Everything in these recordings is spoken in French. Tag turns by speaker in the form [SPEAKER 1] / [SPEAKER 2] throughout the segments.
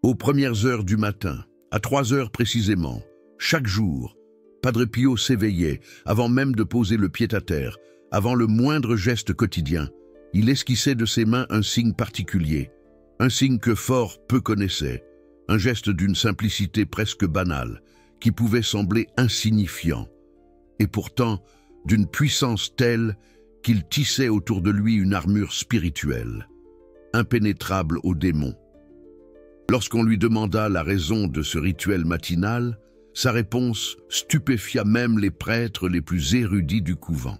[SPEAKER 1] Aux premières heures du matin, à 3 heures précisément, chaque jour, Padre Pio s'éveillait, avant même de poser le pied à terre, avant le moindre geste quotidien. Il esquissait de ses mains un signe particulier, un signe que fort peu connaissaient, un geste d'une simplicité presque banale, qui pouvait sembler insignifiant, et pourtant d'une puissance telle qu'il tissait autour de lui une armure spirituelle, impénétrable aux démons. Lorsqu'on lui demanda la raison de ce rituel matinal, sa réponse stupéfia même les prêtres les plus érudits du couvent.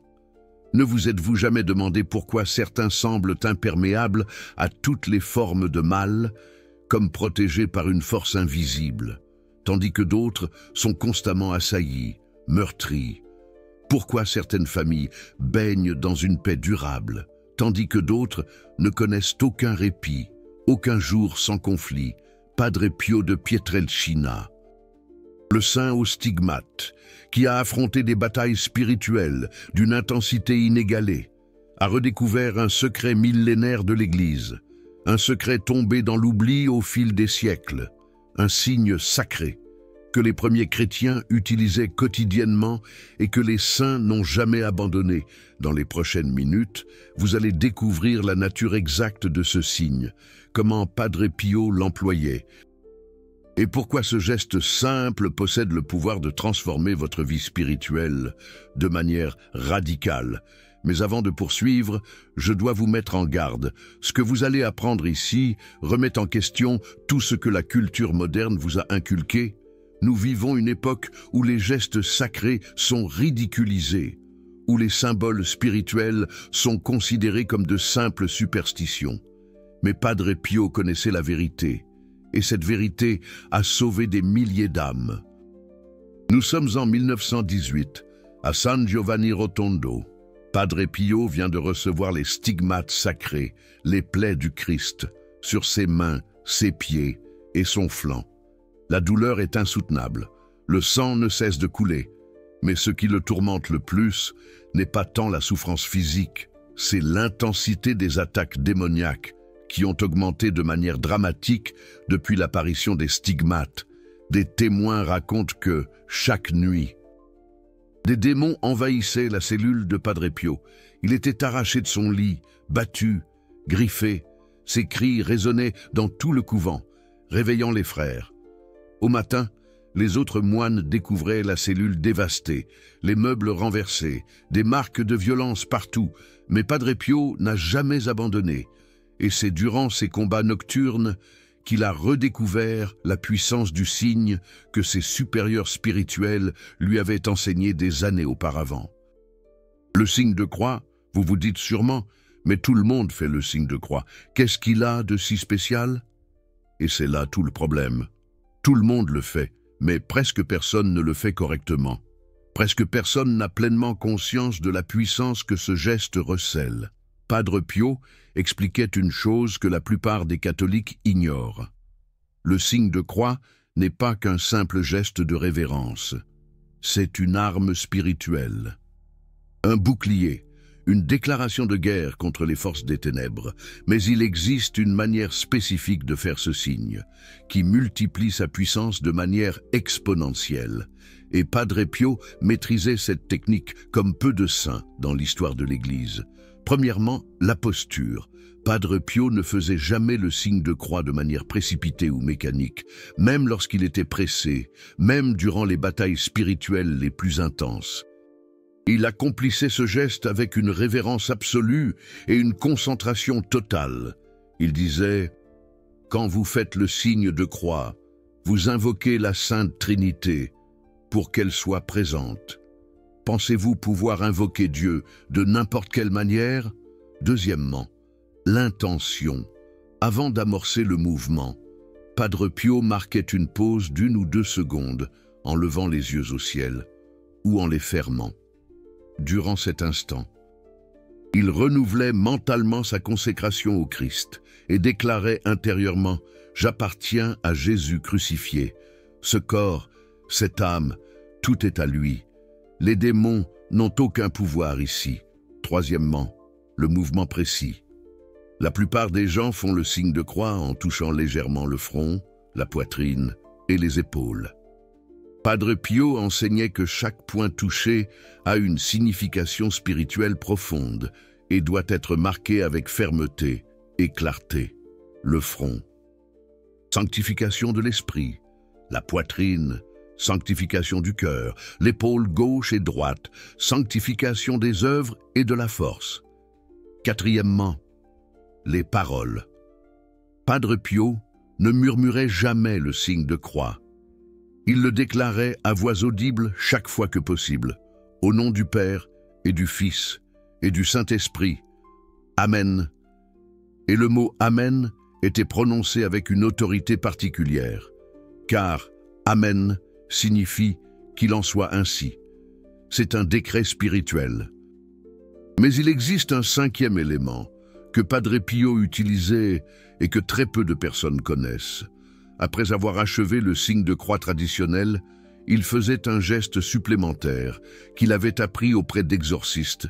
[SPEAKER 1] Ne vous êtes-vous jamais demandé pourquoi certains semblent imperméables à toutes les formes de mal, comme protégés par une force invisible, tandis que d'autres sont constamment assaillis, meurtris? Pourquoi certaines familles baignent dans une paix durable, tandis que d'autres ne connaissent aucun répit, aucun jour sans conflit? Padre Pio de Pietrelcina, le saint aux stigmates, qui a affronté des batailles spirituelles d'une intensité inégalée, a redécouvert un secret millénaire de l'Église, un secret tombé dans l'oubli au fil des siècles, un signe sacré que les premiers chrétiens utilisaient quotidiennement et que les saints n'ont jamais abandonné. Dans les prochaines minutes, vous allez découvrir la nature exacte de ce signe, comment Padre Pio l'employait, et pourquoi ce geste simple possède le pouvoir de transformer votre vie spirituelle de manière radicale. Mais avant de poursuivre, je dois vous mettre en garde. Ce que vous allez apprendre ici remet en question tout ce que la culture moderne vous a inculqué. Nous vivons une époque où les gestes sacrés sont ridiculisés, où les symboles spirituels sont considérés comme de simples superstitions. Mais Padre Pio connaissait la vérité, et cette vérité a sauvé des milliers d'âmes. Nous sommes en 1918, à San Giovanni Rotondo. Padre Pio vient de recevoir les stigmates sacrés, les plaies du Christ, sur ses mains, ses pieds et son flanc. La douleur est insoutenable, le sang ne cesse de couler, mais ce qui le tourmente le plus n'est pas tant la souffrance physique, c'est l'intensité des attaques démoniaques qui ont augmenté de manière dramatique depuis l'apparition des stigmates. Des témoins racontent que, chaque nuit, des démons envahissaient la cellule de Padre Pio. Il était arraché de son lit, battu, griffé. Ses cris résonnaient dans tout le couvent, réveillant les frères. Au matin, les autres moines découvraient la cellule dévastée, les meubles renversés, des marques de violence partout, mais Padre Pio n'a jamais abandonné, et c'est durant ces combats nocturnes qu'il a redécouvert la puissance du signe que ses supérieurs spirituels lui avaient enseigné des années auparavant. Le signe de croix, vous vous dites sûrement, mais tout le monde fait le signe de croix. Qu'est-ce qu'il a de si spécial? Et c'est là tout le problème. Tout le monde le fait, mais presque personne ne le fait correctement. Presque personne n'a pleinement conscience de la puissance que ce geste recèle. Padre Pio expliquait une chose que la plupart des catholiques ignorent. Le signe de croix n'est pas qu'un simple geste de révérence. C'est une arme spirituelle. Un bouclier, une déclaration de guerre contre les forces des ténèbres, mais il existe une manière spécifique de faire ce signe, qui multiplie sa puissance de manière exponentielle. Et Padre Pio maîtrisait cette technique comme peu de saints dans l'histoire de l'Église. Premièrement, la posture. Padre Pio ne faisait jamais le signe de croix de manière précipitée ou mécanique, même lorsqu'il était pressé, même durant les batailles spirituelles les plus intenses. Il accomplissait ce geste avec une révérence absolue et une concentration totale. Il disait « Quand vous faites le signe de croix, vous invoquez la Sainte Trinité pour qu'elle soit présente. Pensez-vous pouvoir invoquer Dieu de n'importe quelle manière? » Deuxièmement, l'intention. Avant d'amorcer le mouvement, Padre Pio marquait une pause d'1 ou 2 secondes en levant les yeux au ciel ou en les fermant. Durant cet instant, il renouvelait mentalement sa consécration au Christ et déclarait intérieurement « J'appartiens à Jésus crucifié. Ce corps, cette âme, tout est à lui. Les démons n'ont aucun pouvoir ici. » Troisièmement, le mouvement précis. La plupart des gens font le signe de croix en touchant légèrement le front, la poitrine et les épaules. Padre Pio enseignait que chaque point touché a une signification spirituelle profonde et doit être marqué avec fermeté et clarté. Le front, sanctification de l'esprit, la poitrine, sanctification du cœur, l'épaule gauche et droite, sanctification des œuvres et de la force. Quatrièmement, les paroles. Padre Pio ne murmurait jamais le signe de croix. Il le déclarait à voix audible chaque fois que possible, au nom du Père et du Fils et du Saint-Esprit. Amen. Et le mot Amen était prononcé avec une autorité particulière, car Amen signifie qu'il en soit ainsi. C'est un décret spirituel. Mais il existe un cinquième élément que Padre Pio utilisait et que très peu de personnes connaissent. Après avoir achevé le signe de croix traditionnel, il faisait un geste supplémentaire qu'il avait appris auprès d'exorcistes.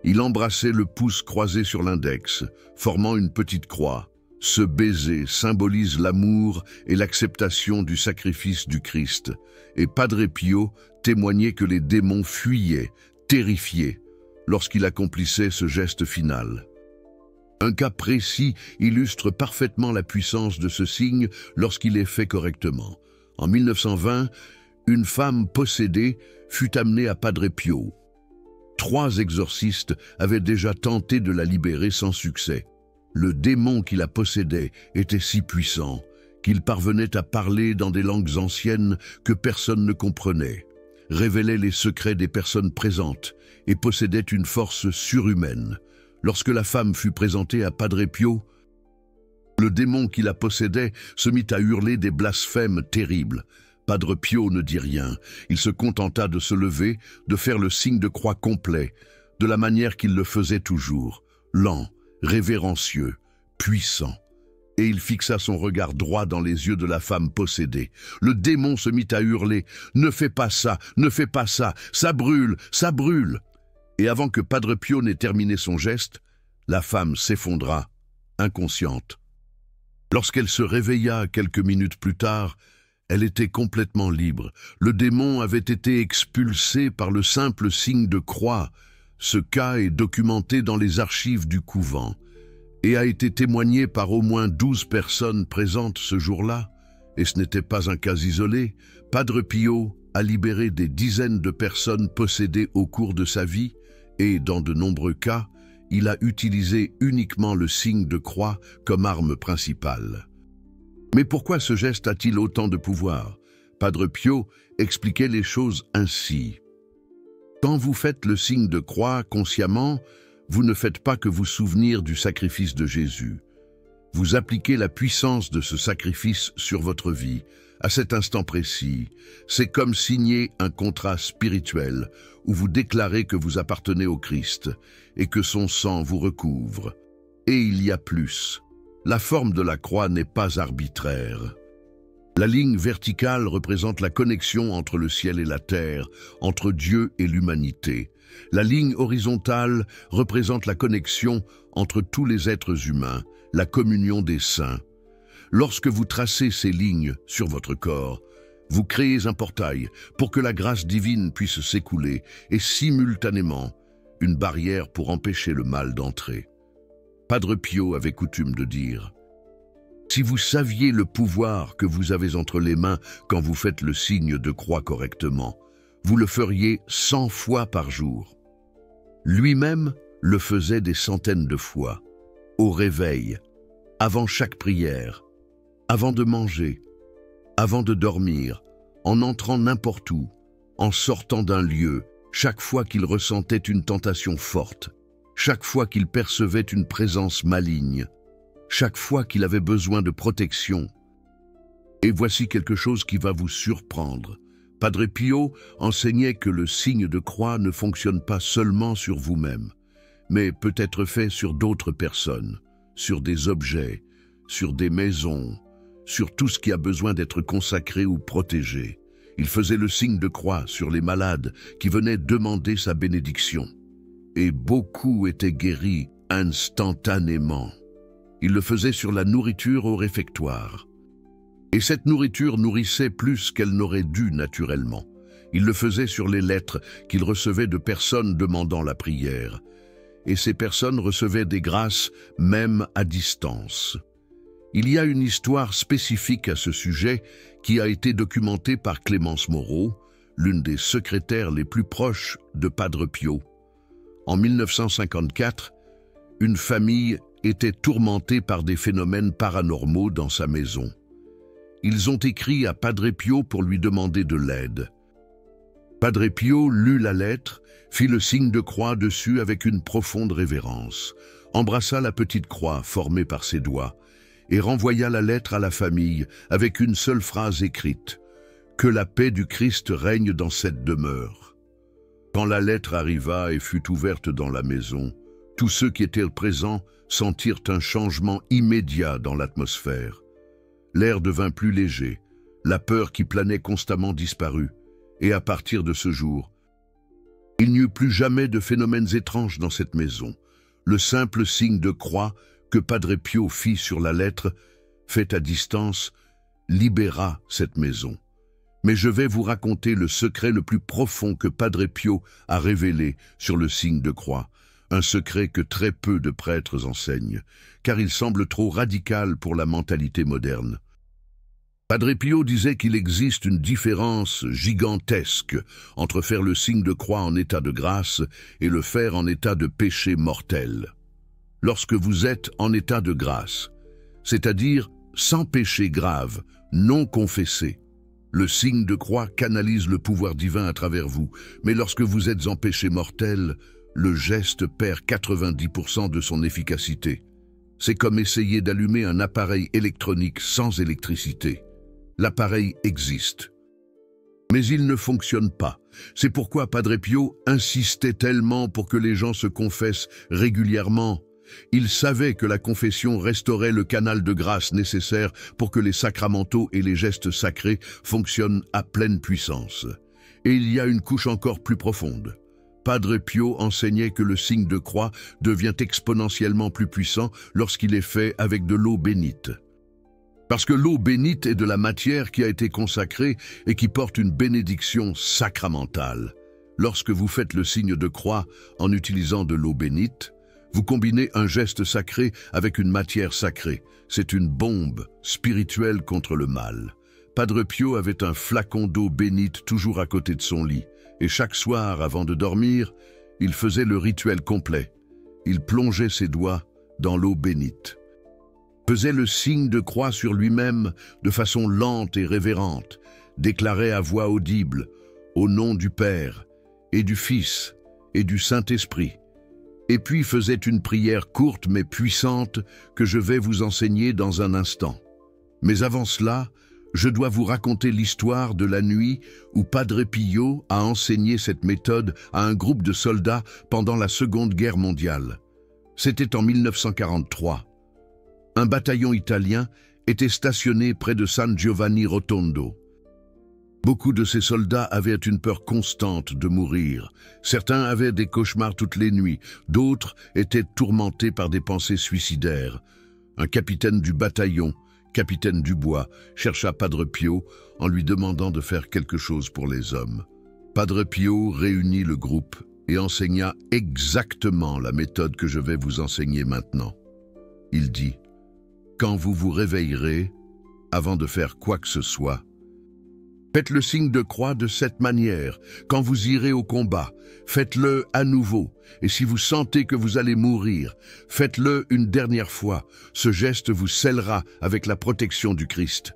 [SPEAKER 1] Il embrassait le pouce croisé sur l'index, formant une petite croix. Ce baiser symbolise l'amour et l'acceptation du sacrifice du Christ, et Padre Pio témoignait que les démons fuyaient, terrifiés, lorsqu'il accomplissait ce geste final. Un cas précis illustre parfaitement la puissance de ce signe lorsqu'il est fait correctement. En 1920, une femme possédée fut amenée à Padre Pio. 3 exorcistes avaient déjà tenté de la libérer sans succès. Le démon qui la possédait était si puissant qu'il parvenait à parler dans des langues anciennes que personne ne comprenait, révélait les secrets des personnes présentes et possédait une force surhumaine. Lorsque la femme fut présentée à Padre Pio, le démon qui la possédait se mit à hurler des blasphèmes terribles. Padre Pio ne dit rien. Il se contenta de se lever, de faire le signe de croix complet, de la manière qu'il le faisait toujours, lent, révérencieux, puissant. Et il fixa son regard droit dans les yeux de la femme possédée. Le démon se mit à hurler « Ne fais pas ça, ne fais pas ça, ça brûle, ça brûle !» Et avant que Padre Pio n'ait terminé son geste, la femme s'effondra, inconsciente. Lorsqu'elle se réveilla quelques minutes plus tard, elle était complètement libre. Le démon avait été expulsé par le simple signe de croix. Ce cas est documenté dans les archives du couvent et a été témoigné par au moins 12 personnes présentes ce jour-là. Et ce n'était pas un cas isolé. Padre Pio a libéré des dizaines de personnes possédées au cours de sa vie et, dans de nombreux cas, il a utilisé uniquement le signe de croix comme arme principale. Mais pourquoi ce geste a-t-il autant de pouvoir? Padre Pio expliquait les choses ainsi. Quand vous faites le signe de croix consciemment, vous ne faites pas que vous souvenir du sacrifice de Jésus. Vous appliquez la puissance de ce sacrifice sur votre vie, à cet instant précis. C'est comme signer un contrat spirituel où vous déclarez que vous appartenez au Christ et que son sang vous recouvre. Et il y a plus. La forme de la croix n'est pas arbitraire. La ligne verticale représente la connexion entre le ciel et la terre, entre Dieu et l'humanité. La ligne horizontale représente la connexion entre tous les êtres humains, la communion des saints. Lorsque vous tracez ces lignes sur votre corps, vous créez un portail pour que la grâce divine puisse s'écouler et simultanément une barrière pour empêcher le mal d'entrer. Padre Pio avait coutume de dire « Si vous saviez le pouvoir que vous avez entre les mains quand vous faites le signe de croix correctement, vous le feriez 100 fois par jour. » Lui-même le faisait des centaines de fois, au réveil, avant chaque prière, avant de manger, avant de dormir, en entrant n'importe où, en sortant d'un lieu, chaque fois qu'il ressentait une tentation forte, chaque fois qu'il percevait une présence maligne, chaque fois qu'il avait besoin de protection. Et voici quelque chose qui va vous surprendre. Padre Pio enseignait que le signe de croix ne fonctionne pas seulement sur vous-même, mais peut être fait sur d'autres personnes, sur des objets, sur des maisons, sur tout ce qui a besoin d'être consacré ou protégé. Il faisait le signe de croix sur les malades qui venaient demander sa bénédiction. Et beaucoup étaient guéris instantanément. Il le faisait sur la nourriture au réfectoire. Et cette nourriture nourrissait plus qu'elle n'aurait dû naturellement. Il le faisait sur les lettres qu'il recevait de personnes demandant la prière. Et ces personnes recevaient des grâces même à distance. Il y a une histoire spécifique à ce sujet qui a été documentée par Clémence Moreau, l'une des secrétaires les plus proches de Padre Pio. En 1954, une famille était tourmentée par des phénomènes paranormaux dans sa maison. Ils ont écrit à Padre Pio pour lui demander de l'aide. Padre Pio lut la lettre, fit le signe de croix dessus avec une profonde révérence, embrassa la petite croix formée par ses doigts et renvoya la lettre à la famille avec une seule phrase écrite « Que la paix du Christ règne dans cette demeure ». Quand la lettre arriva et fut ouverte dans la maison, tous ceux qui étaient présents sentirent un changement immédiat dans l'atmosphère. L'air devint plus léger, la peur qui planait constamment disparut, et à partir de ce jour, il n'y eut plus jamais de phénomènes étranges dans cette maison. Le simple signe de croix que Padre Pio fit sur la lettre, fait à distance, libéra cette maison. Mais je vais vous raconter le secret le plus profond que Padre Pio a révélé sur le signe de croix, un secret que très peu de prêtres enseignent, car il semble trop radical pour la mentalité moderne. Padre Pio disait qu'il existe une différence gigantesque entre faire le signe de croix en état de grâce et le faire en état de péché mortel. Lorsque vous êtes en état de grâce, c'est-à-dire sans péché grave, non confessé, le signe de croix canalise le pouvoir divin à travers vous, mais lorsque vous êtes en péché mortel, le geste perd 90% de son efficacité. C'est comme essayer d'allumer un appareil électronique sans électricité. L'appareil existe, mais il ne fonctionne pas. C'est pourquoi Padre Pio insistait tellement pour que les gens se confessent régulièrement. Il savait que la confession restaurait le canal de grâce nécessaire pour que les sacramentaux et les gestes sacrés fonctionnent à pleine puissance. Et il y a une couche encore plus profonde. Padre Pio enseignait que le signe de croix devient exponentiellement plus puissant lorsqu'il est fait avec de l'eau bénite. Parce que l'eau bénite est de la matière qui a été consacrée et qui porte une bénédiction sacramentale. Lorsque vous faites le signe de croix en utilisant de l'eau bénite, vous combinez un geste sacré avec une matière sacrée. C'est une bombe spirituelle contre le mal. Padre Pio avait un flacon d'eau bénite toujours à côté de son lit, et chaque soir, avant de dormir, il faisait le rituel complet. Il plongeait ses doigts dans l'eau bénite, faisait le signe de croix sur lui-même de façon lente et révérente, déclarait à voix audible, au nom du Père, et du Fils, et du Saint-Esprit, et puis faisait une prière courte mais puissante que je vais vous enseigner dans un instant. Mais avant cela, je dois vous raconter l'histoire de la nuit où Padre Pio a enseigné cette méthode à un groupe de soldats pendant la Seconde Guerre mondiale. C'était en 1943. Un bataillon italien était stationné près de San Giovanni Rotondo. Beaucoup de ces soldats avaient une peur constante de mourir. Certains avaient des cauchemars toutes les nuits, d'autres étaient tourmentés par des pensées suicidaires. Un capitaine du bataillon, capitaine Dubois, chercha Padre Pio en lui demandant de faire quelque chose pour les hommes. Padre Pio réunit le groupe et enseigna exactement la méthode que je vais vous enseigner maintenant. Il dit: quand vous vous réveillerez, avant de faire quoi que ce soit, faites le signe de croix de cette manière. Quand vous irez au combat, faites-le à nouveau. Et si vous sentez que vous allez mourir, faites-le une dernière fois. Ce geste vous scellera avec la protection du Christ.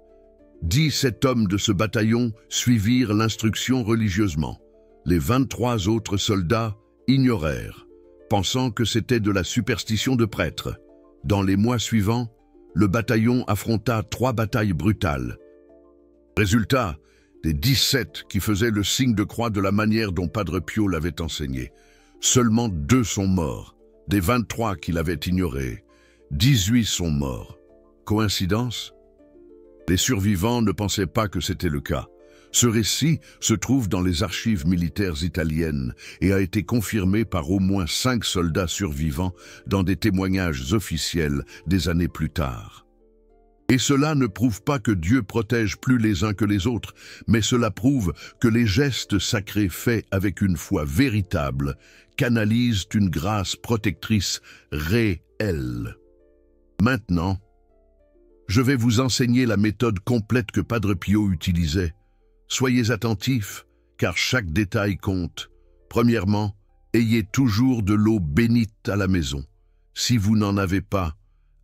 [SPEAKER 1] 17 hommes de ce bataillon suivirent l'instruction religieusement. Les 23 autres soldats ignorèrent, pensant que c'était de la superstition de prêtres. Dans les mois suivants, le bataillon affronta 3 batailles brutales. Résultat, des 17 qui faisaient le signe de croix de la manière dont Padre Pio l'avait enseigné. Seulement 2 sont morts, des 23 qu'il avait ignorés. 18 sont morts. Coïncidence? Les survivants ne pensaient pas que c'était le cas. Ce récit se trouve dans les archives militaires italiennes et a été confirmé par au moins 5 soldats survivants dans des témoignages officiels des années plus tard. Et cela ne prouve pas que Dieu protège plus les uns que les autres, mais cela prouve que les gestes sacrés faits avec une foi véritable canalisent une grâce protectrice réelle. Maintenant, je vais vous enseigner la méthode complète que Padre Pio utilisait. Soyez attentifs, car chaque détail compte. Premièrement, ayez toujours de l'eau bénite à la maison. Si vous n'en avez pas,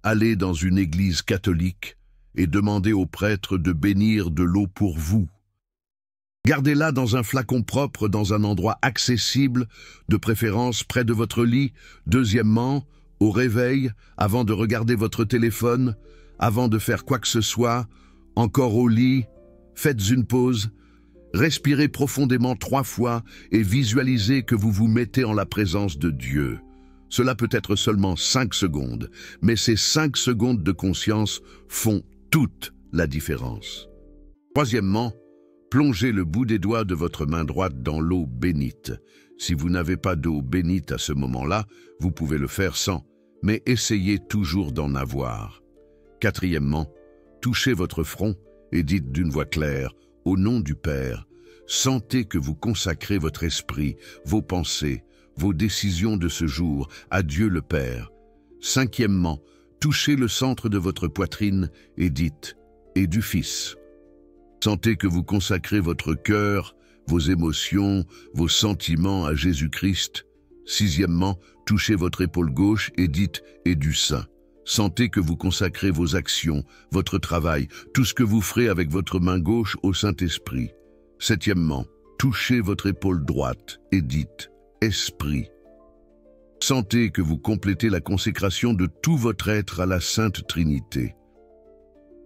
[SPEAKER 1] allez dans une église catholique et demandez au prêtre de bénir de l'eau pour vous. Gardez-la dans un flacon propre, dans un endroit accessible, de préférence près de votre lit. Deuxièmement, au réveil, avant de regarder votre téléphone, avant de faire quoi que ce soit, encore au lit, faites une pause, respirez profondément 3 fois et visualisez que vous vous mettez en la présence de Dieu. Cela peut être seulement 5 secondes, mais ces 5 secondes de conscience font toute la différence. Troisièmement, plongez le bout des doigts de votre main droite dans l'eau bénite. Si vous n'avez pas d'eau bénite à ce moment-là, vous pouvez le faire sans, mais essayez toujours d'en avoir. Quatrièmement, touchez votre front et dites d'une voix claire, au nom du Père, sentez que vous consacrez votre esprit, vos pensées, vos décisions de ce jour à Dieu le Père. Cinquièmement, touchez le centre de votre poitrine et dites « et du Fils ». Sentez que vous consacrez votre cœur, vos émotions, vos sentiments à Jésus-Christ. Sixièmement, touchez votre épaule gauche et dites « et du Saint ». Sentez que vous consacrez vos actions, votre travail, tout ce que vous ferez avec votre main gauche au Saint-Esprit. Septièmement, touchez votre épaule droite et dites « Esprit ». Sentez que vous complétez la consécration de tout votre être à la Sainte Trinité.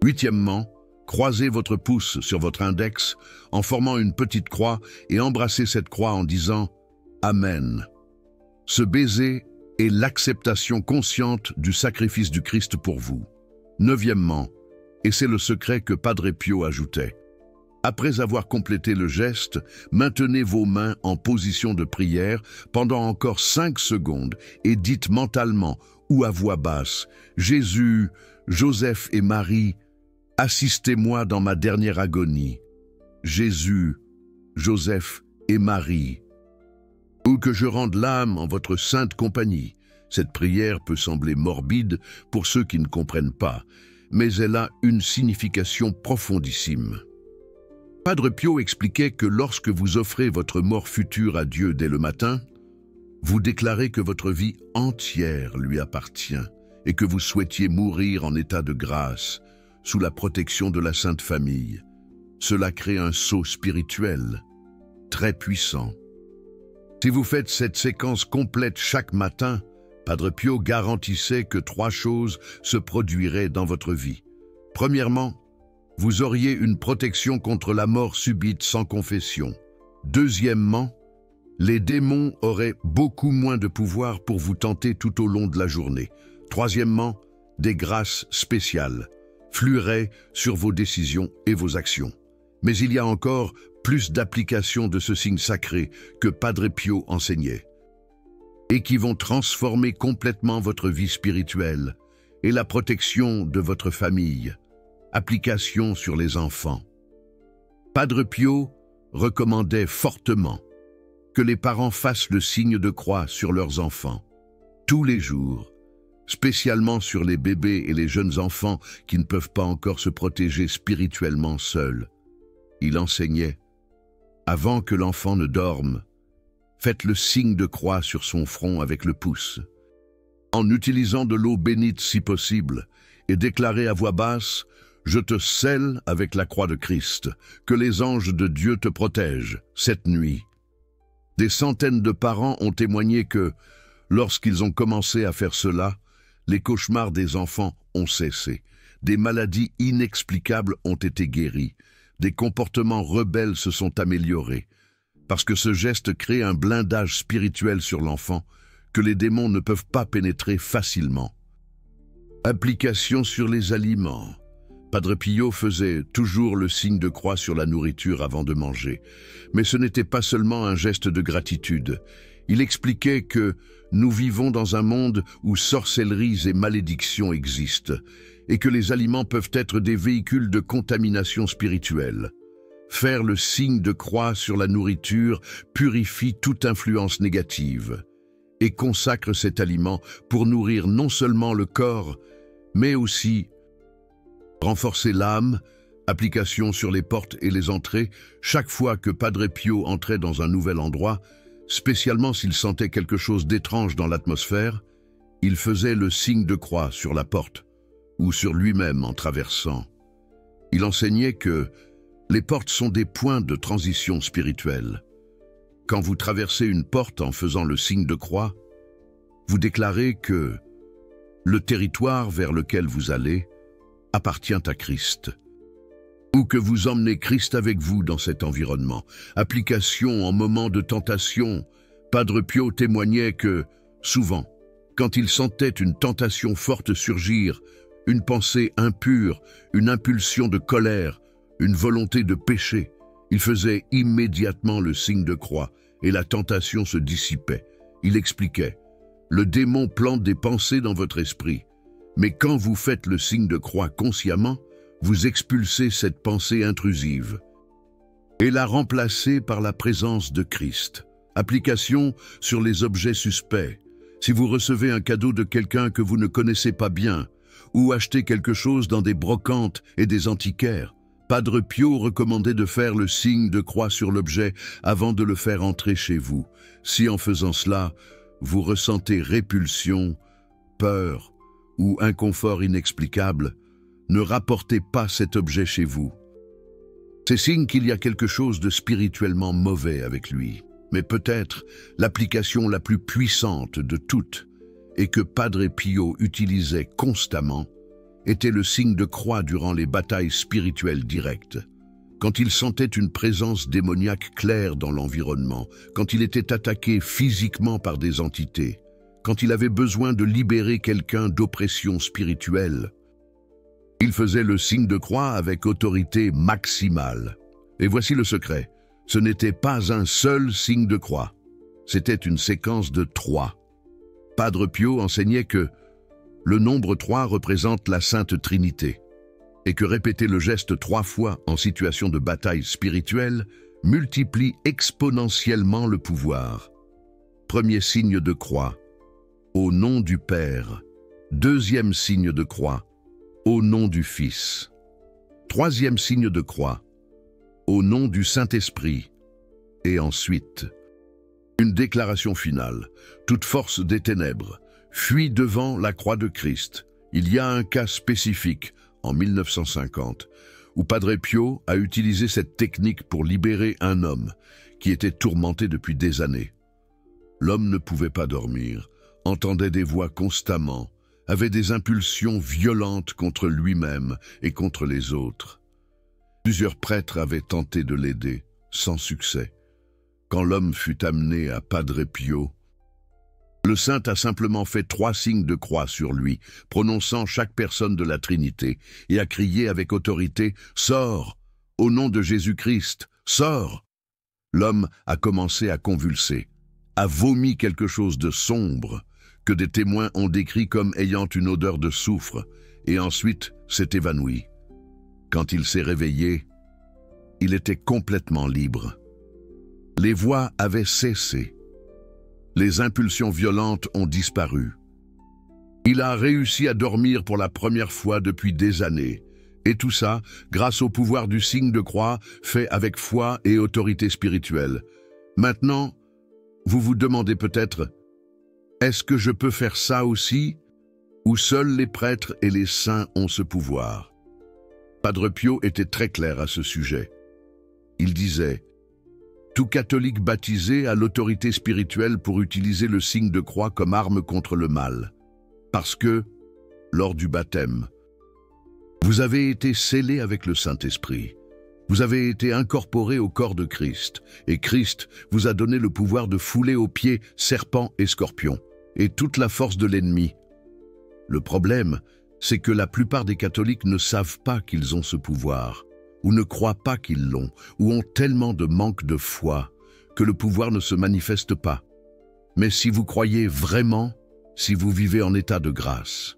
[SPEAKER 1] Huitièmement, croisez votre pouce sur votre index en formant une petite croix et embrassez cette croix en disant « Amen ». Ce baiser est l'acceptation consciente du sacrifice du Christ pour vous. Neuvièmement, et c'est le secret que Padre Pio ajoutait, après avoir complété le geste, maintenez vos mains en position de prière pendant encore 5 secondes et dites mentalement ou à voix basse « Jésus, Joseph et Marie, assistez-moi dans ma dernière agonie. Jésus, Joseph et Marie. » Ou que je rende l'âme en votre sainte compagnie. Cette prière peut sembler morbide pour ceux qui ne comprennent pas, mais elle a une signification profondissime. Padre Pio expliquait que lorsque vous offrez votre mort future à Dieu dès le matin, vous déclarez que votre vie entière lui appartient et que vous souhaitiez mourir en état de grâce, sous la protection de la Sainte Famille. Cela crée un sceau spirituel très puissant. Si vous faites cette séquence complète chaque matin, Padre Pio garantissait que 3 choses se produiraient dans votre vie. Premièrement, vous auriez une protection contre la mort subite sans confession. Deuxièmement, les démons auraient beaucoup moins de pouvoir pour vous tenter tout au long de la journée. Troisièmement, des grâces spéciales flueraient sur vos décisions et vos actions. Mais il y a encore plus d'applications de ce signe sacré que Padre Pio enseignait, et qui vont transformer complètement votre vie spirituelle et la protection de votre famille. Application sur les enfants. Padre Pio recommandait fortement que les parents fassent le signe de croix sur leurs enfants, tous les jours, spécialement sur les bébés et les jeunes enfants qui ne peuvent pas encore se protéger spirituellement seuls. Il enseignait, avant que l'enfant ne dorme, faites le signe de croix sur son front avec le pouce, en utilisant de l'eau bénite si possible, et déclarez à voix basse « Je te scelle avec la croix de Christ, que les anges de Dieu te protègent cette nuit. » Des centaines de parents ont témoigné que, lorsqu'ils ont commencé à faire cela, les cauchemars des enfants ont cessé, des maladies inexplicables ont été guéries, des comportements rebelles se sont améliorés, parce que ce geste crée un blindage spirituel sur l'enfant que les démons ne peuvent pas pénétrer facilement. Application sur les aliments. Padre Pio faisait toujours le signe de croix sur la nourriture avant de manger. Mais ce n'était pas seulement un geste de gratitude. Il expliquait que nous vivons dans un monde où sorcelleries et malédictions existent, et que les aliments peuvent être des véhicules de contamination spirituelle. Faire le signe de croix sur la nourriture purifie toute influence négative et consacre cet aliment pour nourrir non seulement le corps, mais aussi renforcer l'âme. Application sur les portes et les entrées. Chaque fois que Padre Pio entrait dans un nouvel endroit, spécialement s'il sentait quelque chose d'étrange dans l'atmosphère, il faisait le signe de croix sur la porte ou sur lui-même en traversant. Il enseignait que les portes sont des points de transition spirituelle. Quand vous traversez une porte en faisant le signe de croix, vous déclarez que le territoire vers lequel vous allez appartient à Christ, ou que vous emmenez Christ avec vous dans cet environnement. Application en moment de tentation. Padre Pio témoignait que, souvent, quand il sentait une tentation forte surgir, une pensée impure, une impulsion de colère, une volonté de péché, il faisait immédiatement le signe de croix et la tentation se dissipait. Il expliquait: le démon plante des pensées dans votre esprit, mais quand vous faites le signe de croix consciemment, vous expulsez cette pensée intrusive et la remplacez par la présence de Christ. Application sur les objets suspects. Si vous recevez un cadeau de quelqu'un que vous ne connaissez pas bien, ou achetez quelque chose dans des brocantes et des antiquaires, Padre Pio recommandait de faire le signe de croix sur l'objet avant de le faire entrer chez vous. Si en faisant cela, vous ressentez répulsion, peur ou inconfort inexplicable, ne rapportez pas cet objet chez vous. C'est signe qu'il y a quelque chose de spirituellement mauvais avec lui. Mais peut-être l'application la plus puissante de toutes, et que Padre Pio utilisait constamment, était le signe de croix durant les batailles spirituelles directes. Quand il sentait une présence démoniaque claire dans l'environnement, quand il était attaqué physiquement par des entités, quand il avait besoin de libérer quelqu'un d'oppression spirituelle, il faisait le signe de croix avec autorité maximale. Et voici le secret. Ce n'était pas un seul signe de croix. C'était une séquence de 3. Padre Pio enseignait que le nombre 3 représente la Sainte Trinité et que répéter le geste 3 fois en situation de bataille spirituelle multiplie exponentiellement le pouvoir. Premier signe de croix, au nom du Père. Deuxième signe de croix, au nom du Fils. Troisième signe de croix, au nom du Saint-Esprit. Et ensuite, une déclaration finale. Toute force des ténèbres fuit devant la croix de Christ. Il y a un cas spécifique, en 1950, où Padre Pio a utilisé cette technique pour libérer un homme qui était tourmenté depuis des années. L'homme ne pouvait pas dormir, entendait des voix constamment, avait des impulsions violentes contre lui-même et contre les autres. Plusieurs prêtres avaient tenté de l'aider, sans succès. Quand l'homme fut amené à Padre Pio, le saint a simplement fait 3 signes de croix sur lui, prononçant chaque personne de la Trinité, et a crié avec autorité « Sors, au nom de Jésus-Christ, sors !» L'homme a commencé à convulser, a vomi quelque chose de sombre, que des témoins ont décrit comme ayant une odeur de soufre, et ensuite s'est évanoui. Quand il s'est réveillé, il était complètement libre. Les voix avaient cessé. Les impulsions violentes ont disparu. Il a réussi à dormir pour la première fois depuis des années, et tout ça grâce au pouvoir du signe de croix fait avec foi et autorité spirituelle. Maintenant, vous vous demandez peut-être: est-ce que je peux faire ça aussi, ou seuls les prêtres et les saints ont ce pouvoir? Padre Pio était très clair à ce sujet. Il disait: tout catholique baptisé a l'autorité spirituelle pour utiliser le signe de croix comme arme contre le mal. Parce que, lors du baptême, vous avez été scellé avec le Saint-Esprit. Vous avez été incorporé au corps de Christ, et Christ vous a donné le pouvoir de fouler aux pieds serpents et scorpions, et toute la force de l'ennemi. Le problème, c'est que la plupart des catholiques ne savent pas qu'ils ont ce pouvoir, ou ne croient pas qu'ils l'ont, ou ont tellement de manque de foi que le pouvoir ne se manifeste pas. Mais si vous croyez vraiment, si vous vivez en état de grâce,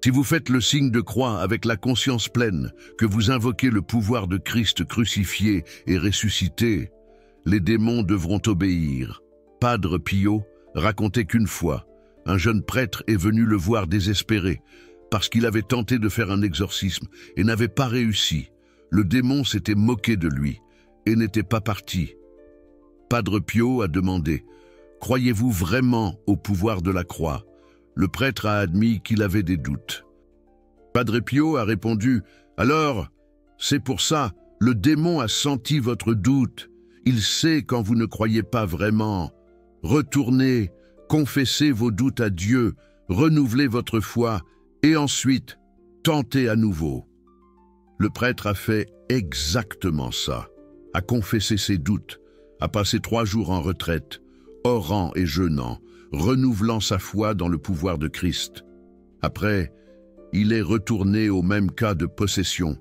[SPEAKER 1] Si vous faites le signe de croix avec la conscience pleine que vous invoquez le pouvoir de Christ crucifié et ressuscité, les démons devront obéir. Padre Pio racontait qu'une fois, un jeune prêtre est venu le voir désespéré parce qu'il avait tenté de faire un exorcisme et n'avait pas réussi. Le démon s'était moqué de lui et n'était pas parti. Padre Pio a demandé « Croyez-vous vraiment au pouvoir de la croix ?» Le prêtre a admis qu'il avait des doutes. Padre Pio a répondu « Alors, c'est pour ça, le démon a senti votre doute. Il sait quand vous ne croyez pas vraiment. Retournez, confessez vos doutes à Dieu, renouvelez votre foi et ensuite, tentez à nouveau. » Le prêtre a fait exactement ça, a confessé ses doutes, a passé 3 jours en retraite, orant et jeûnant, renouvelant sa foi dans le pouvoir de Christ. Après, il est retourné au même cas de possession.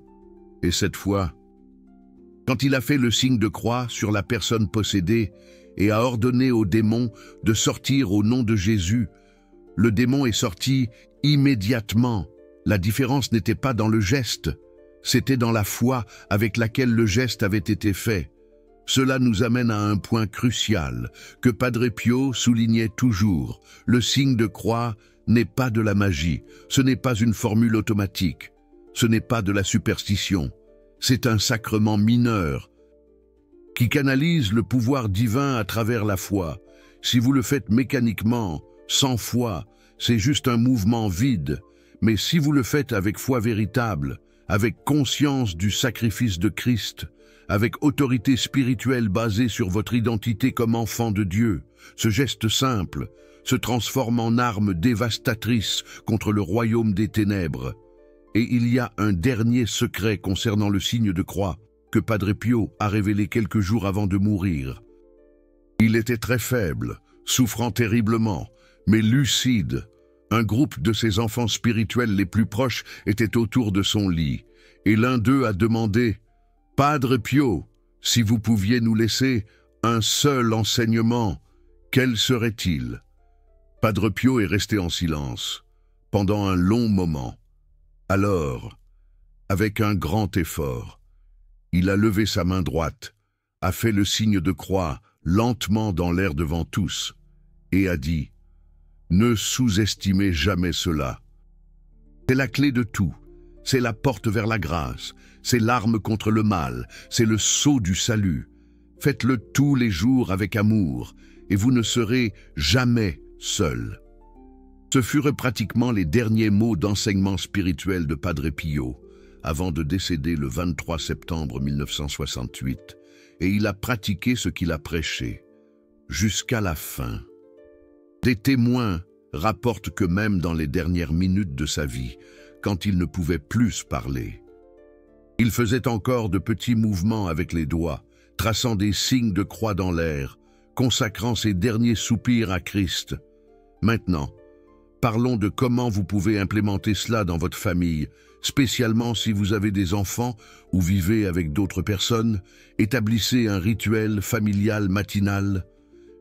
[SPEAKER 1] Et cette fois, quand il a fait le signe de croix sur la personne possédée et a ordonné au démon de sortir au nom de Jésus, le démon est sorti immédiatement. La différence n'était pas dans le geste, c'était dans la foi avec laquelle le geste avait été fait. Cela nous amène à un point crucial que Padre Pio soulignait toujours. Le signe de croix n'est pas de la magie, ce n'est pas une formule automatique, ce n'est pas de la superstition. C'est un sacrement mineur qui canalise le pouvoir divin à travers la foi. Si vous le faites mécaniquement, sans foi, c'est juste un mouvement vide. Mais si vous le faites avec foi véritable, avec conscience du sacrifice de Christ, avec autorité spirituelle basée sur votre identité comme enfant de Dieu, ce geste simple se transforme en arme dévastatrice contre le royaume des ténèbres. Et il y a un dernier secret concernant le signe de croix que Padre Pio a révélé quelques jours avant de mourir. Il était très faible, souffrant terriblement, mais lucide. Un groupe de ses enfants spirituels les plus proches était autour de son lit, et l'un d'eux a demandé « Padre Pio, si vous pouviez nous laisser un seul enseignement, quel serait-il » Padre Pio est resté en silence pendant un long moment. Alors, avec un grand effort, il a levé sa main droite, a fait le signe de croix lentement dans l'air devant tous, et a dit « Ne sous-estimez jamais cela. C'est la clé de tout, c'est la porte vers la grâce, c'est l'arme contre le mal, c'est le sceau du salut. Faites-le tous les jours avec amour, et vous ne serez jamais seul. » Ce furent pratiquement les derniers mots d'enseignement spirituel de Padre Pio, avant de décéder le 23 septembre 1968, et il a pratiqué ce qu'il a prêché, jusqu'à la fin. Des témoins rapportent que même dans les dernières minutes de sa vie, quand il ne pouvait plus parler, il faisait encore de petits mouvements avec les doigts, traçant des signes de croix dans l'air, consacrant ses derniers soupirs à Christ. Maintenant, parlons de comment vous pouvez implémenter cela dans votre famille, spécialement si vous avez des enfants ou vivez avec d'autres personnes. Établissez un rituel familial matinal.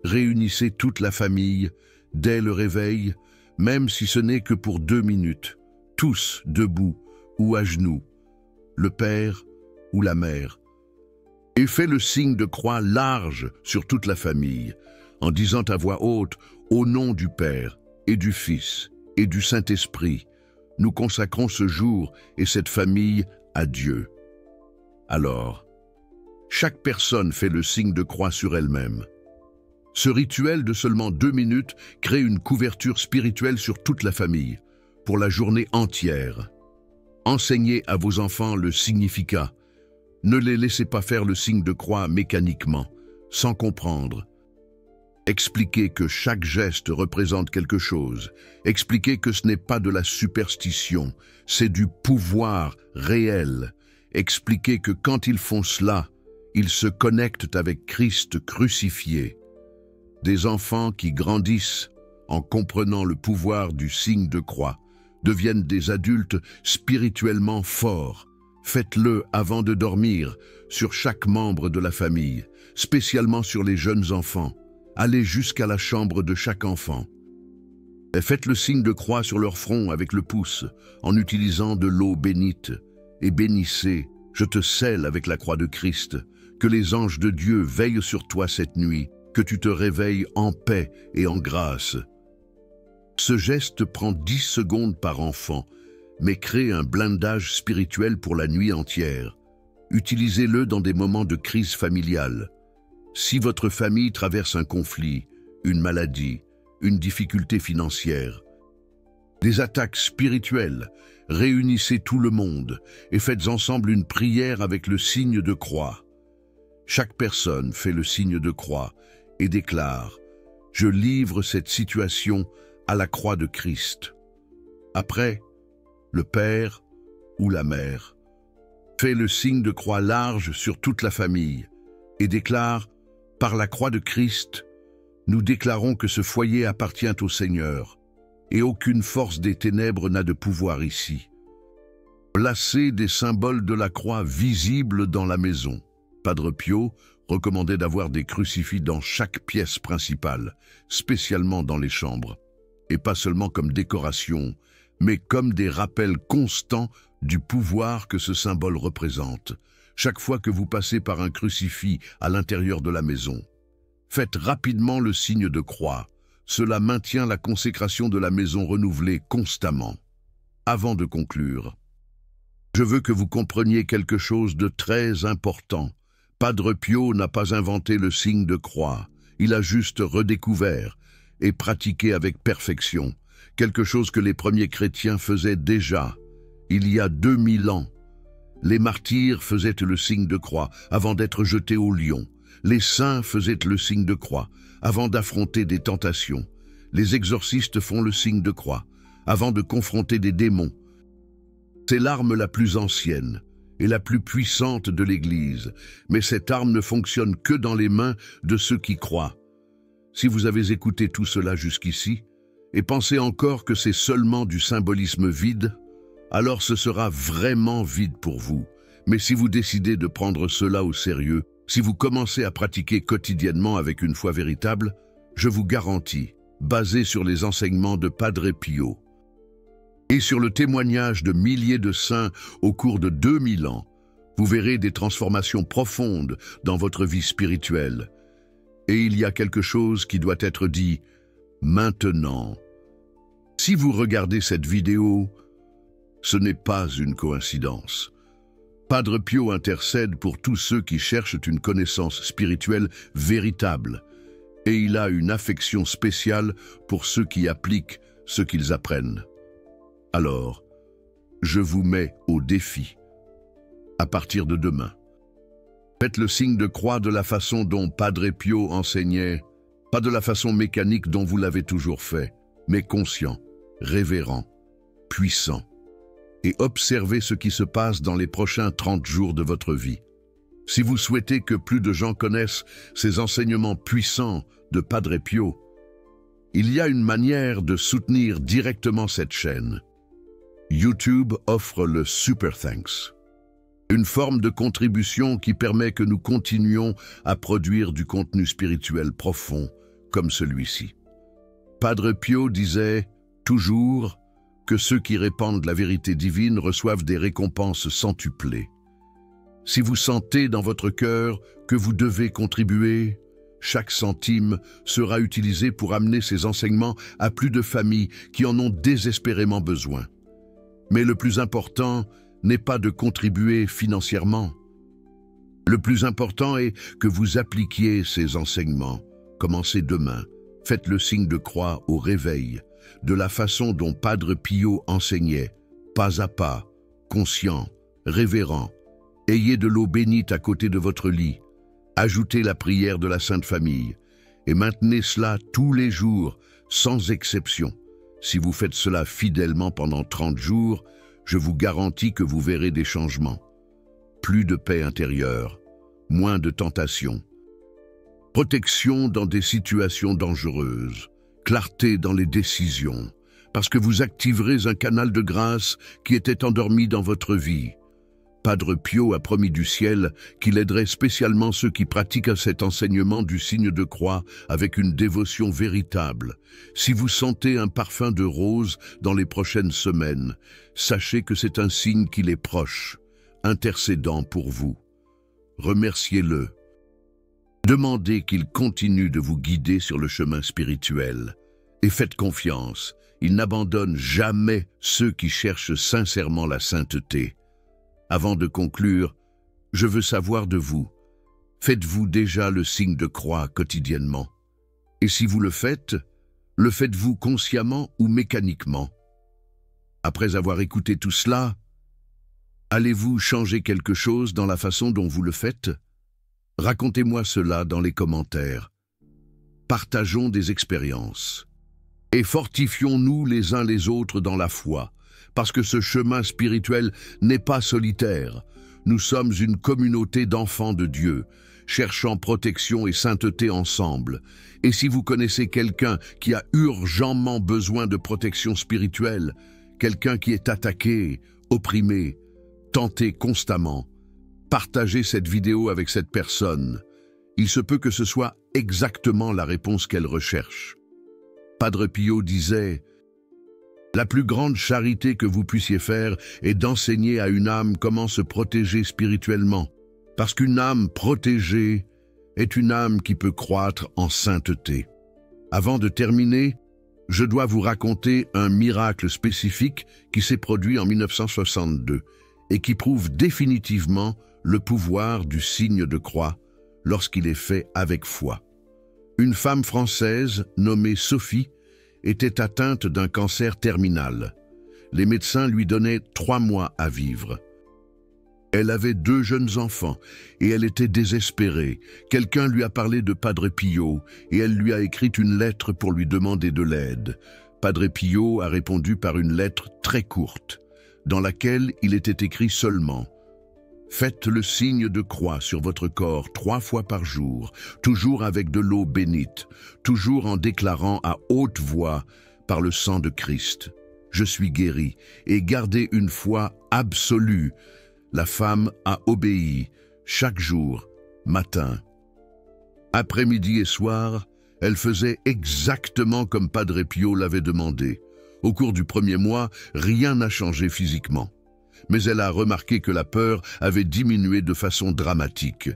[SPEAKER 1] Réunissez toute la famille dès le réveil, même si ce n'est que pour 2 minutes, tous debout ou à genoux, le père ou la mère. Et fais le signe de croix large sur toute la famille, en disant à voix haute, au nom du Père et du Fils et du Saint-Esprit, nous consacrons ce jour et cette famille à Dieu. Alors, chaque personne fait le signe de croix sur elle-même. Ce rituel de seulement 2 minutes crée une couverture spirituelle sur toute la famille, pour la journée entière. Enseignez à vos enfants le significat. Ne les laissez pas faire le signe de croix mécaniquement, sans comprendre. Expliquez que chaque geste représente quelque chose. Expliquez que ce n'est pas de la superstition, c'est du pouvoir réel. Expliquez que quand ils font cela, ils se connectent avec Christ crucifié. Des enfants qui grandissent en comprenant le pouvoir du signe de croix deviennent des adultes spirituellement forts. Faites-le avant de dormir sur chaque membre de la famille, spécialement sur les jeunes enfants. Allez jusqu'à la chambre de chaque enfant. Et faites le signe de croix sur leur front avec le pouce, en utilisant de l'eau bénite, et bénissez, je te scelle avec la croix de Christ, que les anges de Dieu veillent sur toi cette nuit, que tu te réveilles en paix et en grâce. Ce geste prend 10 secondes par enfant, mais crée un blindage spirituel pour la nuit entière. Utilisez-le dans des moments de crise familiale. Si votre famille traverse un conflit, une maladie, une difficulté financière, des attaques spirituelles, réunissez tout le monde et faites ensemble une prière avec le signe de croix. Chaque personne fait le signe de croix et déclare « Je livre cette situation à la croix de Christ ». Après, le père ou la mère fait le signe de croix large sur toute la famille et déclare « Par la croix de Christ, nous déclarons que ce foyer appartient au Seigneur et aucune force des ténèbres n'a de pouvoir ici. » Placez des symboles de la croix visibles dans la maison. Padre Pio recommandait d'avoir des crucifix dans chaque pièce principale, spécialement dans les chambres, et pas seulement comme décoration, mais comme des rappels constants du pouvoir que ce symbole représente. Chaque fois que vous passez par un crucifix à l'intérieur de la maison, faites rapidement le signe de croix. Cela maintient la consécration de la maison renouvelée constamment. Avant de conclure, je veux que vous compreniez quelque chose de très important. Padre Pio n'a pas inventé le signe de croix, il a juste redécouvert et pratiqué avec perfection, quelque chose que les premiers chrétiens faisaient déjà, il y a 2000 ans. Les martyrs faisaient le signe de croix avant d'être jetés au lion. Les saints faisaient le signe de croix avant d'affronter des tentations. Les exorcistes font le signe de croix avant de confronter des démons. C'est l'arme la plus ancienne et la plus puissante de l'Église, mais cette arme ne fonctionne que dans les mains de ceux qui croient. Si vous avez écouté tout cela jusqu'ici, et pensez encore que c'est seulement du symbolisme vide, alors ce sera vraiment vide pour vous. Mais si vous décidez de prendre cela au sérieux, si vous commencez à pratiquer quotidiennement avec une foi véritable, je vous garantis, basé sur les enseignements de Padre Pio et sur le témoignage de milliers de saints au cours de 2000 ans, vous verrez des transformations profondes dans votre vie spirituelle. Et il y a quelque chose qui doit être dit maintenant. Si vous regardez cette vidéo, ce n'est pas une coïncidence. Padre Pio intercède pour tous ceux qui cherchent une connaissance spirituelle véritable, et il a une affection spéciale pour ceux qui appliquent ce qu'ils apprennent. Alors, je vous mets au défi. À partir de demain, faites le signe de croix de la façon dont Padre Pio enseignait, pas de la façon mécanique dont vous l'avez toujours fait, mais conscient, révérend, puissant. Et observez ce qui se passe dans les prochains 30 jours de votre vie. Si vous souhaitez que plus de gens connaissent ces enseignements puissants de Padre Pio, il y a une manière de soutenir directement cette chaîne. YouTube offre le Super Thanks, une forme de contribution qui permet que nous continuions à produire du contenu spirituel profond comme celui-ci. Padre Pio disait toujours que ceux qui répandent la vérité divine reçoivent des récompenses centuplées. Si vous sentez dans votre cœur que vous devez contribuer, chaque centime sera utilisé pour amener ces enseignements à plus de familles qui en ont désespérément besoin. Mais le plus important n'est pas de contribuer financièrement. Le plus important est que vous appliquiez ces enseignements. Commencez demain. Faites le signe de croix au réveil, de la façon dont Padre Pio enseignait, pas à pas, conscient, révérent. Ayez de l'eau bénite à côté de votre lit. Ajoutez la prière de la Sainte Famille et maintenez cela tous les jours, sans exception. Si vous faites cela fidèlement pendant 30 jours, je vous garantis que vous verrez des changements. Plus de paix intérieure, moins de tentations, protection dans des situations dangereuses, clarté dans les décisions, parce que vous activerez un canal de grâce qui était endormi dans votre vie. Padre Pio a promis du ciel qu'il aiderait spécialement ceux qui pratiquent cet enseignement du signe de croix avec une dévotion véritable. Si vous sentez un parfum de rose dans les prochaines semaines, sachez que c'est un signe qu'il est proche, intercédant pour vous. Remerciez-le. Demandez qu'il continue de vous guider sur le chemin spirituel. Et faites confiance, il n'abandonne jamais ceux qui cherchent sincèrement la sainteté. Avant de conclure, je veux savoir de vous, faites-vous déjà le signe de croix quotidiennement? Et si vous le faites-vous consciemment ou mécaniquement? Après avoir écouté tout cela, allez-vous changer quelque chose dans la façon dont vous le faites? Racontez-moi cela dans les commentaires. Partageons des expériences. Et fortifions-nous les uns les autres dans la foi, parce que ce chemin spirituel n'est pas solitaire. Nous sommes une communauté d'enfants de Dieu, cherchant protection et sainteté ensemble. Et si vous connaissez quelqu'un qui a urgemment besoin de protection spirituelle, quelqu'un qui est attaqué, opprimé, tenté constamment, partagez cette vidéo avec cette personne. Il se peut que ce soit exactement la réponse qu'elle recherche. Padre Pio disait: « La plus grande charité que vous puissiez faire est d'enseigner à une âme comment se protéger spirituellement, parce qu'une âme protégée est une âme qui peut croître en sainteté. » Avant de terminer, je dois vous raconter un miracle spécifique qui s'est produit en 1962 et qui prouve définitivement le pouvoir du signe de croix lorsqu'il est fait avec foi. Une femme française nommée Sophie était atteinte d'un cancer terminal. Les médecins lui donnaient 3 mois à vivre. Elle avait 2 jeunes enfants et elle était désespérée. Quelqu'un lui a parlé de Padre Pio et elle lui a écrit une lettre pour lui demander de l'aide. Padre Pio a répondu par une lettre très courte, dans laquelle il était écrit seulement: « Faites le signe de croix sur votre corps 3 fois par jour, toujours avec de l'eau bénite, toujours en déclarant à haute voix par le sang de Christ: Je suis guéri, et gardez une foi absolue. » La femme a obéi, chaque jour, matin. Après-midi et soir, elle faisait exactement comme Padre Pio l'avait demandé. Au cours du 1er mois, rien n'a changé physiquement. Mais elle a remarqué que la peur avait diminué de façon dramatique.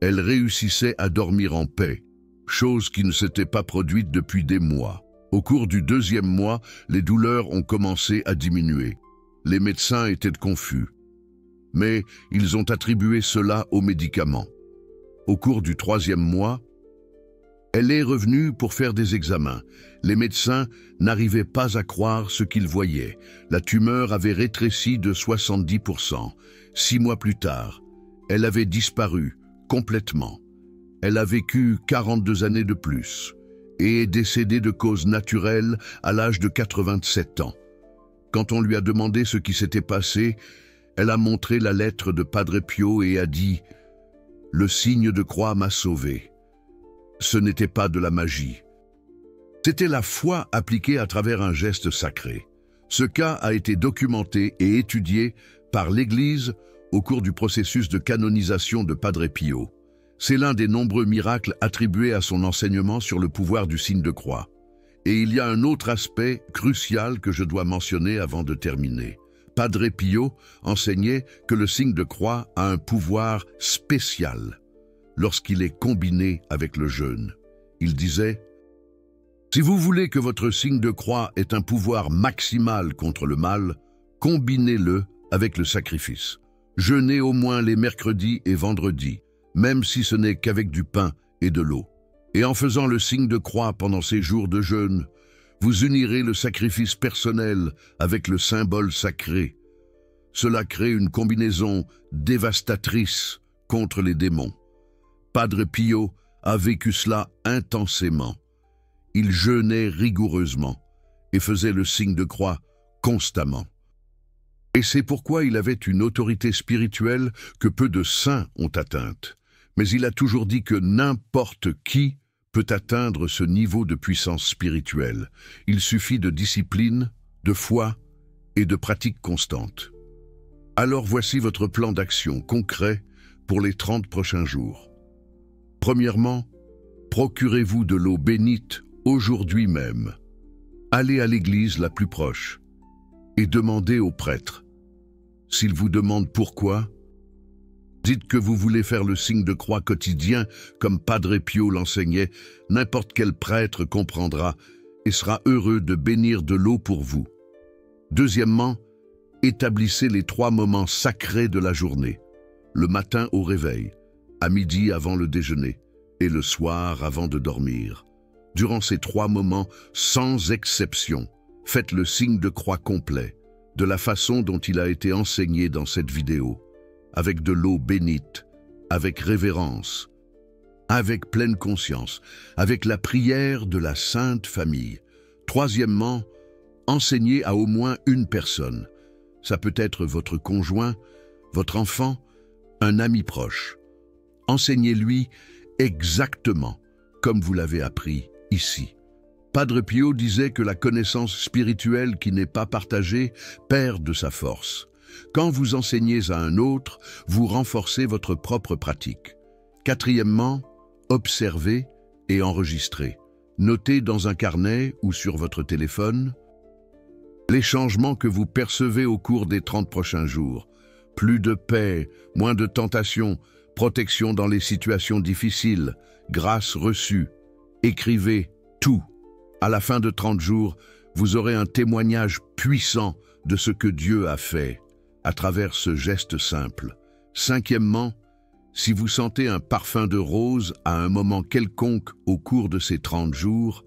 [SPEAKER 1] Elle réussissait à dormir en paix, chose qui ne s'était pas produite depuis des mois. Au cours du 2e mois, les douleurs ont commencé à diminuer. Les médecins étaient confus, mais ils ont attribué cela aux médicaments. Au cours du 3e mois, elle est revenue pour faire des examens. Les médecins n'arrivaient pas à croire ce qu'ils voyaient. La tumeur avait rétréci de 70%. 6 mois plus tard, elle avait disparu complètement. Elle a vécu 42 années de plus et est décédée de cause naturelle à l'âge de 87 ans. Quand on lui a demandé ce qui s'était passé, elle a montré la lettre de Padre Pio et a dit: « Le signe de croix m'a sauvé. » Ce n'était pas de la magie. C'était la foi appliquée à travers un geste sacré. Ce cas a été documenté et étudié par l'Église au cours du processus de canonisation de Padre Pio. C'est l'un des nombreux miracles attribués à son enseignement sur le pouvoir du signe de croix. Et il y a un autre aspect crucial que je dois mentionner avant de terminer. Padre Pio enseignait que le signe de croix a un pouvoir spécial lorsqu'il est combiné avec le jeûne. Il disait: « Si vous voulez que votre signe de croix ait un pouvoir maximal contre le mal, combinez-le avec le sacrifice. Jeûnez au moins les mercredis et vendredis, même si ce n'est qu'avec du pain et de l'eau. Et en faisant le signe de croix pendant ces jours de jeûne, vous unirez le sacrifice personnel avec le symbole sacré. Cela crée une combinaison dévastatrice contre les démons. » Padre Pio a vécu cela intensément. Il jeûnait rigoureusement et faisait le signe de croix constamment. Et c'est pourquoi il avait une autorité spirituelle que peu de saints ont atteinte. Mais il a toujours dit que n'importe qui peut atteindre ce niveau de puissance spirituelle. Il suffit de discipline, de foi et de pratique constante. Alors voici votre plan d'action concret pour les 30 prochains jours. Premièrement, procurez-vous de l'eau bénite aujourd'hui même. Allez à l'église la plus proche et demandez au prêtre. S'il vous demande pourquoi, dites que vous voulez faire le signe de croix quotidien comme Padre Pio l'enseignait. N'importe quel prêtre comprendra et sera heureux de bénir de l'eau pour vous. Deuxièmement, établissez les 3 moments sacrés de la journée. Le matin au réveil, à midi avant le déjeuner et le soir avant de dormir. Durant ces 3 moments, sans exception, faites le signe de croix complet, de la façon dont il a été enseigné dans cette vidéo, avec de l'eau bénite, avec révérence, avec pleine conscience, avec la prière de la Sainte Famille. Troisièmement, enseignez à au moins une personne. Ça peut être votre conjoint, votre enfant, un ami proche. Enseignez-lui exactement comme vous l'avez appris ici. Padre Pio disait que la connaissance spirituelle qui n'est pas partagée perd de sa force. Quand vous enseignez à un autre, vous renforcez votre propre pratique. Quatrièmement, observez et enregistrez. Notez dans un carnet ou sur votre téléphone les changements que vous percevez au cours des 30 prochains jours. Plus de paix, moins de tentation, protection dans les situations difficiles, grâce reçue. Écrivez tout. À la fin de 30 jours, vous aurez un témoignage puissant de ce que Dieu a fait à travers ce geste simple. Cinquièmement, si vous sentez un parfum de rose à un moment quelconque au cours de ces 30 jours,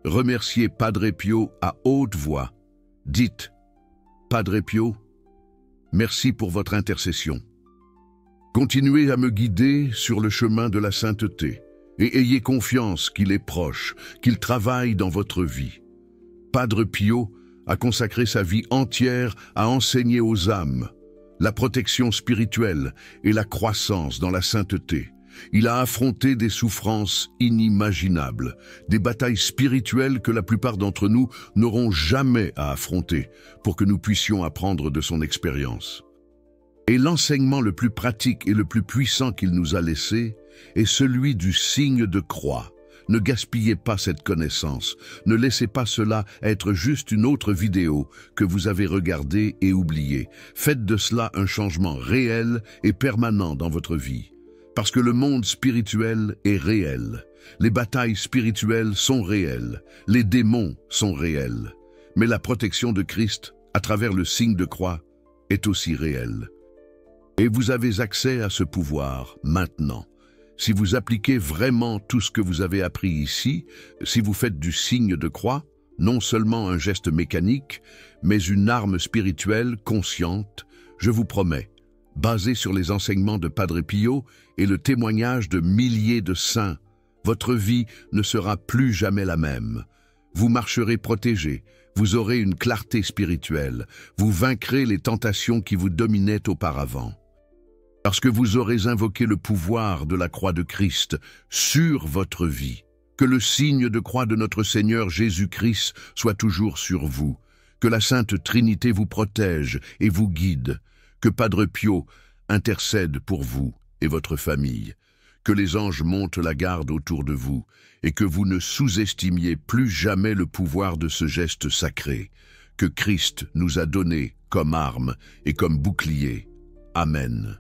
[SPEAKER 1] remerciez Padre Pio à haute voix. Dites, Padre Pio, merci pour votre intercession. Continuez à me guider sur le chemin de la sainteté et ayez confiance qu'il est proche, qu'il travaille dans votre vie. Padre Pio a consacré sa vie entière à enseigner aux âmes la protection spirituelle et la croissance dans la sainteté. Il a affronté des souffrances inimaginables, des batailles spirituelles que la plupart d'entre nous n'auront jamais à affronter pour que nous puissions apprendre de son expérience. Et l'enseignement le plus pratique et le plus puissant qu'il nous a laissé est celui du signe de croix. Ne gaspillez pas cette connaissance, ne laissez pas cela être juste une autre vidéo que vous avez regardée et oubliée. Faites de cela un changement réel et permanent dans votre vie. Parce que le monde spirituel est réel. Les batailles spirituelles sont réelles. Les démons sont réels. Mais la protection de Christ, à travers le signe de croix, est aussi réelle. Et vous avez accès à ce pouvoir maintenant. Si vous appliquez vraiment tout ce que vous avez appris ici, si vous faites du signe de croix, non seulement un geste mécanique, mais une arme spirituelle consciente, je vous promets, basée sur les enseignements de Padre Pio et le témoignage de milliers de saints, votre vie ne sera plus jamais la même. Vous marcherez protégé, vous aurez une clarté spirituelle, vous vaincrez les tentations qui vous dominaient auparavant. Parce que vous aurez invoqué le pouvoir de la croix de Christ sur votre vie. Que le signe de croix de notre Seigneur Jésus-Christ soit toujours sur vous. Que la Sainte Trinité vous protège et vous guide. Que Padre Pio intercède pour vous et votre famille. Que les anges montent la garde autour de vous et que vous ne sous-estimiez plus jamais le pouvoir de ce geste sacré que Christ nous a donné comme arme et comme bouclier. Amen.